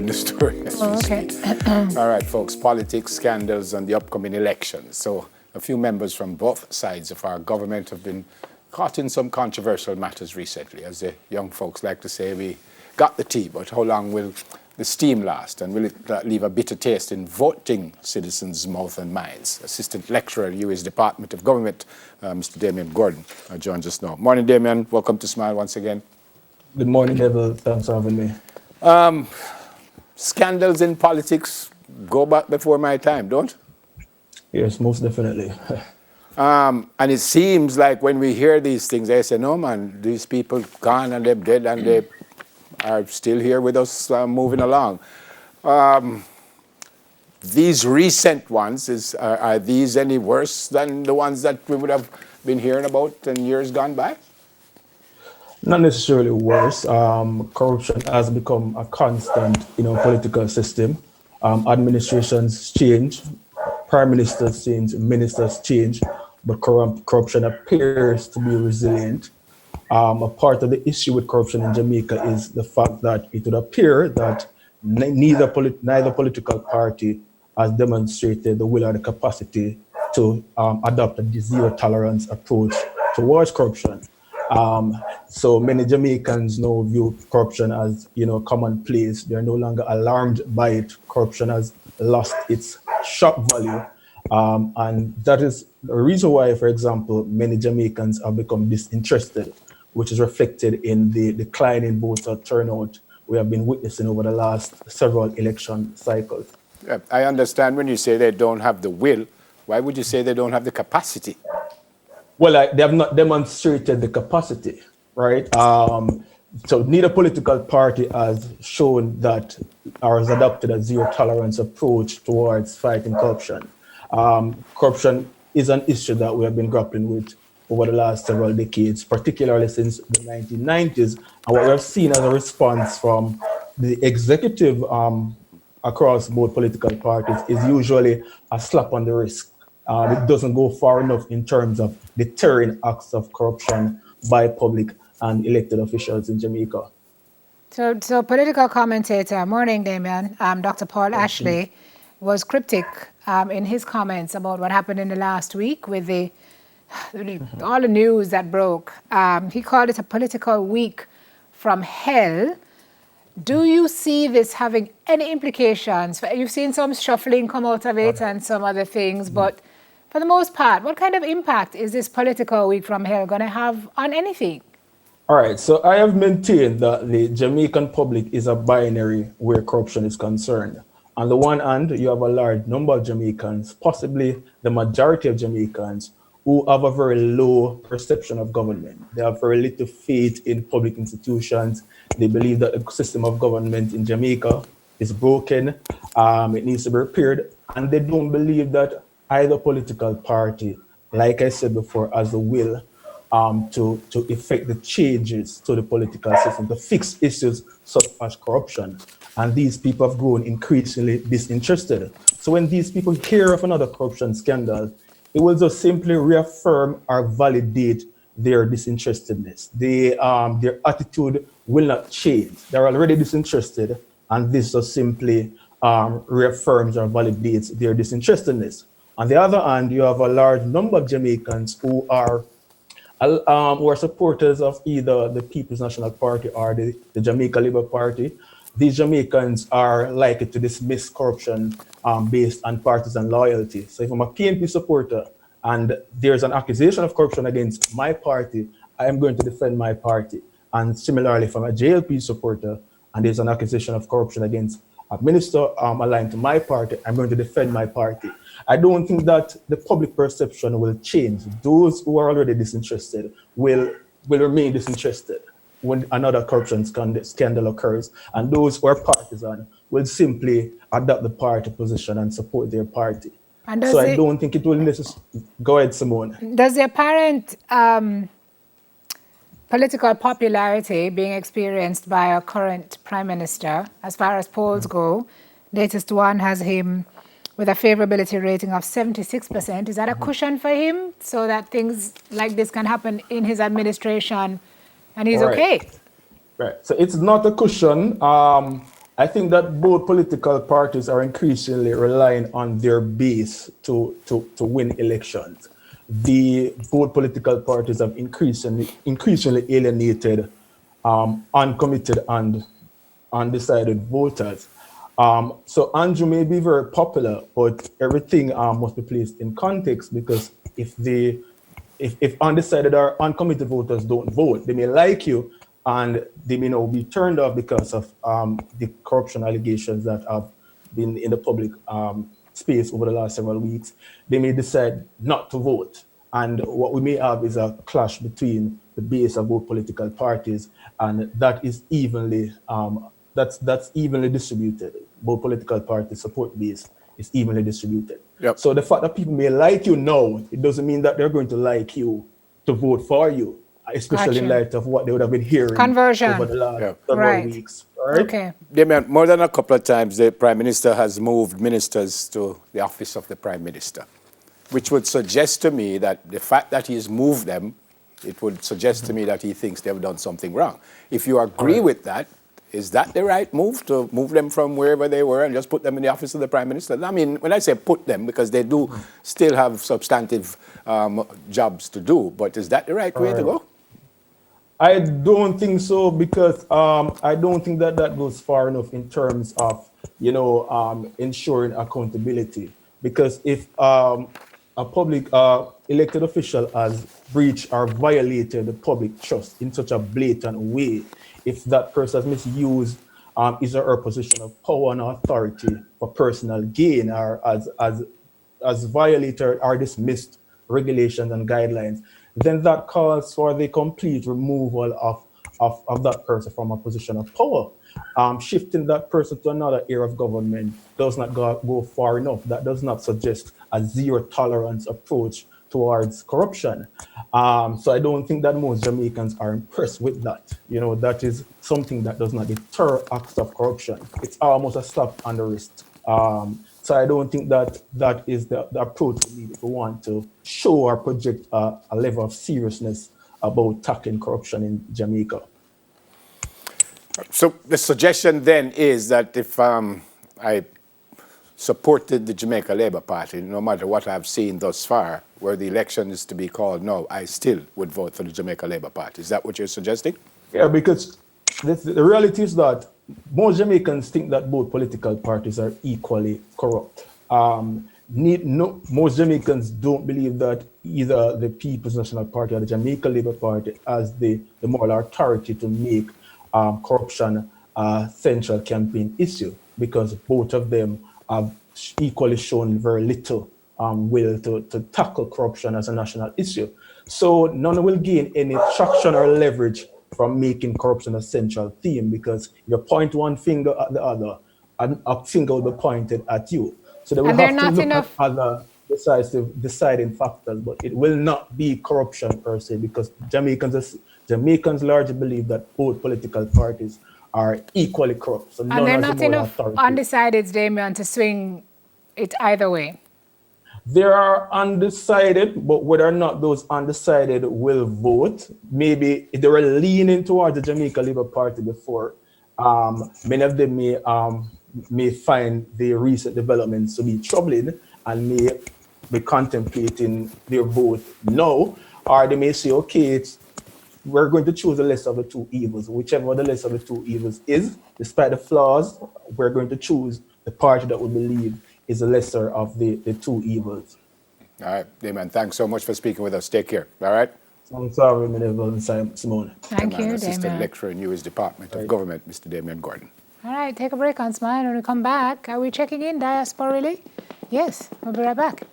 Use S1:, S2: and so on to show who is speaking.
S1: in the story as we
S2: Okay.
S1: speak. All right, folks, politics, scandals, and the upcoming elections. So a few members from both sides of our government have been caught in some controversial matters recently. As the young folks like to say, we got the tea, but how long will the steam last? And will it leave a bitter taste in voting citizens' mouth and minds? Assistant Lecturer at UA's Department of Government, Mr. Damian Gordon, joins us now. Morning, Damian. Welcome to Smile once again.
S3: Good morning, Neville. Thanks for having me.
S1: Scandals in politics go back before my time, don't?
S3: Yes, most definitely.
S1: And it seems like when we hear these things, I say, no, man, these people gone and they're dead and they are still here with us moving along. These recent ones, are these any worse than the ones that we would have been hearing about in years gone by?
S3: Not necessarily worse. Corruption has become a constant in our political system. Administrations change, prime ministers change, ministers change, but corruption appears to be resilient. A part of the issue with corruption in Jamaica is the fact that it would appear that neither political party has demonstrated the will or the capacity to adopt a zero tolerance approach towards corruption. So many Jamaicans now view corruption as, commonplace. They're no longer alarmed by it. Corruption has lost its shock value. And that is the reason why, for example, many Jamaicans have become disinterested, which is reflected in the decline in voter turnout we have been witnessing over the last several election cycles.
S1: I understand when you say they don't have the will. Why would you say they don't have the capacity?
S3: Well, they have not demonstrated the capacity, right? So neither political party has shown that or has adopted a zero tolerance approach towards fighting corruption. Corruption is an issue that we have been grappling with over the last several decades, particularly since the 1990s. And what we have seen as a response from the executive across both political parties is usually a slap on the wrist. It doesn't go far enough in terms of deterring acts of corruption by public and elected officials in Jamaica.
S2: So political commentator, morning, Damian, Dr. Paul Ashley, was cryptic in his comments about what happened in the last week with all the news that broke. He called it a political week from hell. Do you see this having any implications? You've seen some shuffling come out of it and some other things, but for the most part, what kind of impact is this political week from hell going to have on anything?
S3: All right, so I have maintained that the Jamaican public is a binary where corruption is concerned. On the one hand, you have a large number of Jamaicans, possibly the majority of Jamaicans, who have a very low perception of government. They have very little faith in public institutions. They believe that the system of government in Jamaica is broken. It needs to be repaired. And they don't believe that either political party, like I said before, has the will to effect the changes to the political system, to fix issues such as corruption. And these people have grown increasingly disinterested. So when these people hear of another corruption scandal, it will just simply reaffirm or validate their disinterestedness. Their attitude will not change. They're already disinterested, and this just simply reaffirms or validates their disinterestedness. On the other hand, you have a large number of Jamaicans who are supporters of either the People's National Party or the Jamaica Labour Party. These Jamaicans are likely to dismiss corruption based on partisan loyalty. So if I'm a PNP supporter and there's an accusation of corruption against my party, I am going to defend my party. And similarly, if I'm a JLP supporter and there's an accusation of corruption against a minister aligned to my party, I'm going to defend my party. I don't think that the public perception will change. Those who are already disinterested will remain disinterested when another corruption scandal occurs, and those who are partisan will simply adopt the party position and support their party. So I don't think it will necessarily... Go ahead, Simone.
S2: Does the apparent political popularity being experienced by our current Prime Minister, as far as polls go, latest one has him with a favorability rating of 76%, is that a cushion for him so that things like this can happen in his administration and he's okay?
S3: Right. So it's not a cushion. I think that both political parties are increasingly relying on their base to win elections. The both political parties have increasingly alienated uncommitted and undecided voters. So Andrew may be very popular, but everything must be placed in context, because if undecided or uncommitted voters don't vote, they may like you and they may not be turned off because of the corruption allegations that have been in the public space over the last several weeks. They may decide not to vote. And what we may have is a clash between the base of both political parties, and that is that's evenly distributed. Both political parties support base is evenly distributed.
S1: Yep.
S3: So the fact that people may like you now, it doesn't mean that they're going to like you to vote for you, especially in
S2: Gotcha.
S3: light of what they would have been hearing
S2: Conversion.
S3: over the last
S1: Yeah.
S3: several
S2: Right.
S3: weeks. Right?
S2: Okay.
S1: Damian, more than a couple of times, the Prime Minister has moved ministers to the office of the Prime Minister, which would suggest to me that the fact that he's moved them, it would suggest to me that he thinks they've done something wrong. If you agree with that, is that the right move, to move them from wherever they were and just put them in the office of the Prime Minister? I mean, when I say put them, because they do still have substantive jobs to do, but is that the right way to go?
S3: I don't think so, because I don't think that goes far enough in terms of, ensuring accountability. Because if a public elected official has breached or violated the public trust in such a blatant way, if that person has misused his or her position of power and authority for personal gain, or as violated or dismissed regulations and guidelines, then that calls for the complete removal of that person from a position of power. Shifting that person to another area of government does not go far enough. That does not suggest a zero tolerance approach towards corruption. So I don't think that most Jamaicans are impressed with that. That is something that does not deter acts of corruption. It's almost a slap on the wrist. So I don't think that is the approach we need if we want to show or project a level of seriousness about tackling corruption in Jamaica.
S1: So the suggestion then is that if I supported the Jamaica Labour Party, no matter what I've seen thus far, where the election is to be called now, I still would vote for the Jamaica Labour Party. Is that what you're suggesting?
S3: Yeah, because the reality is that most Jamaicans think that both political parties are equally corrupt. Most Jamaicans don't believe that either the People's National Party or the Jamaica Labour Party has the moral authority to make corruption a central campaign issue, because both of them have equally shown very little will to tackle corruption as a national issue. So none will gain any traction or leverage from making corruption a central theme, because if you point one finger at the other, and a finger will be pointed at you. So they will have to look at other deciding factors, but it will not be corruption per se, because Jamaicans largely believe that both political parties are equally corrupt. So
S2: And there are not enough undecideds, Damian, to swing it either way.
S3: There are undecided, but whether or not those undecided will vote, maybe if they were leaning towards the Jamaica Labour Party before, many of them may find the recent developments to be troubling and may be contemplating their vote now, or they may say, okay, we're going to choose the less of the two evils. Whichever the less of the two evils is, despite the flaws, we're going to choose the party that we believe is the lesser of the two evils.
S1: All right, Damon, thanks so much for speaking with us. Take care, all right?
S3: I'm sorry, Simone.
S2: Thank you,
S1: Assistant
S2: Damian.
S1: Lecturer in U.S. Department of Government, Mr. Damian Gordon.
S2: All right, take a break on Smile. When we come back, are we checking in Diaspora Relay? Yes, we'll be right back.